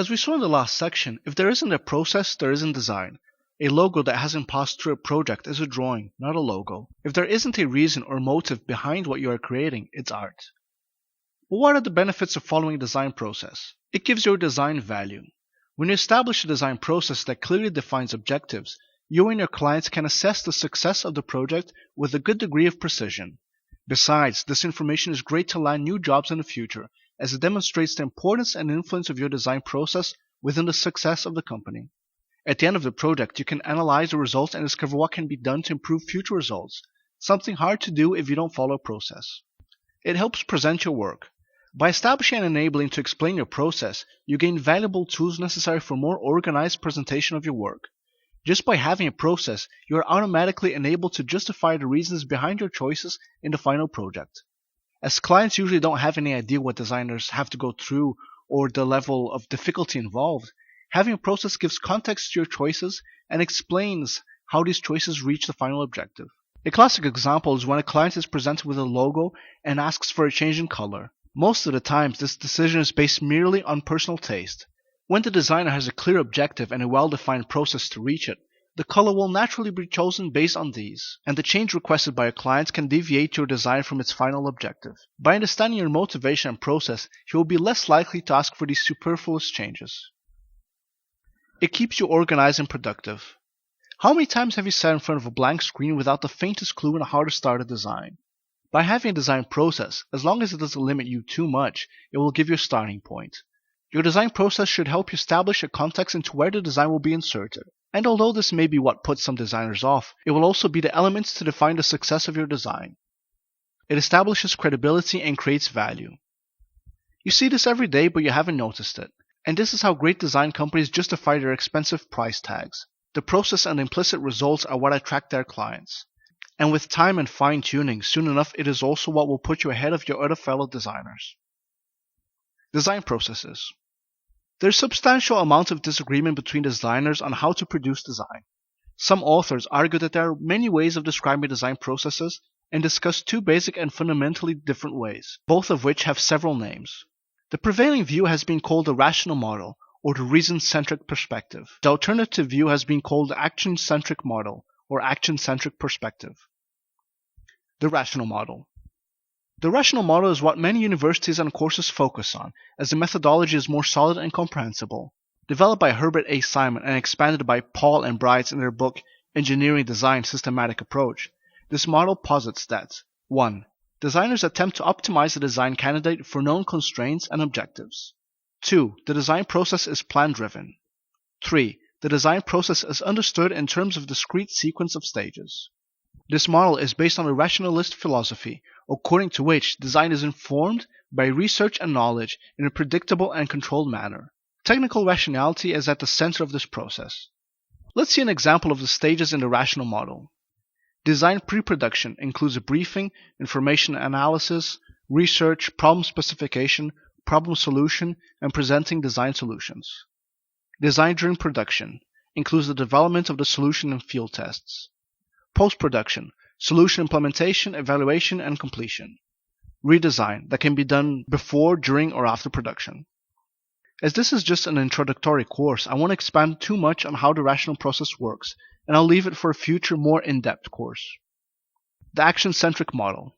As we saw in the last section, if there isn't a process, there isn't design. A logo that hasn't passed through a project is a drawing, not a logo. If there isn't a reason or motive behind what you are creating, it's art. But what are the benefits of following a design process? It gives your design value. When you establish a design process that clearly defines objectives, you and your clients can assess the success of the project with a good degree of precision. Besides, this information is great to land new jobs in the future, as it demonstrates the importance and influence of your design process within the success of the company. At the end of the project, you can analyze the results and discover what can be done to improve future results, something hard to do if you don't follow a process. It helps present your work. By establishing and enabling to explain your process, you gain valuable tools necessary for more organized presentation of your work. Just by having a process, you are automatically enabled to justify the reasons behind your choices in the final project. As clients usually don't have any idea what designers have to go through or the level of difficulty involved, having a process gives context to your choices and explains how these choices reach the final objective. A classic example is when a client is presented with a logo and asks for a change in color. Most of the times, this decision is based merely on personal taste. When the designer has a clear objective and a well-defined process to reach it, the color will naturally be chosen based on these, and the change requested by your client can deviate your design from its final objective. By understanding your motivation and process, you will be less likely to ask for these superfluous changes. It keeps you organized and productive. How many times have you sat in front of a blank screen without the faintest clue on how to start a design? By having a design process, as long as it doesn't limit you too much, it will give you a starting point. Your design process should help you establish a context into where the design will be inserted. And although this may be what puts some designers off, it will also be the elements to define the success of your design. It establishes credibility and creates value. You see this every day, but you haven't noticed it. And this is how great design companies justify their expensive price tags. The process and implicit results are what attract their clients. And with time and fine-tuning, soon enough it is also what will put you ahead of your other fellow designers. Design processes. There's substantial amounts of disagreement between designers on how to produce design. Some authors argue that there are many ways of describing design processes and discuss two basic and fundamentally different ways, both of which have several names. The prevailing view has been called the rational model, or the reason-centric perspective. The alternative view has been called the action-centric model, or action-centric perspective. The rational model. The rational model is what many universities and courses focus on, as the methodology is more solid and comprehensible. Developed by Herbert A. Simon and expanded by Paul and Brights in their book Engineering Design Systematic Approach, this model posits that 1. Designers attempt to optimize the design candidate for known constraints and objectives. 2. The design process is plan-driven. 3. The design process is understood in terms of discrete sequence of stages. This model is based on a rationalist philosophy, according to which design is informed by research and knowledge in a predictable and controlled manner. Technical rationality is at the center of this process. Let's see an example of the stages in the rational model. Design pre-production includes a briefing, information analysis, research, problem specification, problem solution, and presenting design solutions. Design during production includes the development of the solution and field tests. Post-production, solution implementation, evaluation, and completion. Redesign that can be done before, during, or after production. As this is just an introductory course, I won't expand too much on how the rational process works, and I'll leave it for a future, more in-depth course. The action-centric model.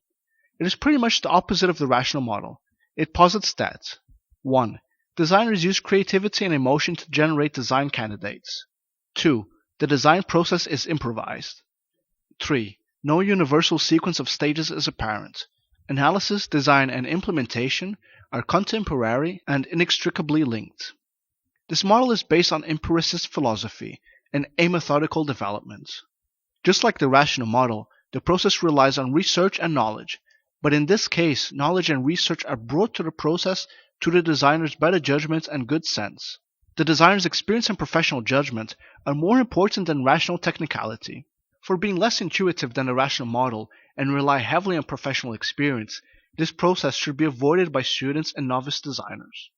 It is pretty much the opposite of the rational model. It posits that 1. Designers use creativity and emotion to generate design candidates. 2. The design process is improvised. 3. No universal sequence of stages is apparent. Analysis, design, and implementation are contemporary and inextricably linked. This model is based on empiricist philosophy and amethodical development. Just like the rational model, the process relies on research and knowledge, but in this case, knowledge and research are brought to the process through the designer's better judgment and good sense. The designer's experience and professional judgment are more important than rational technicality. For being less intuitive than the rational model and rely heavily on professional experience, this process should be avoided by students and novice designers.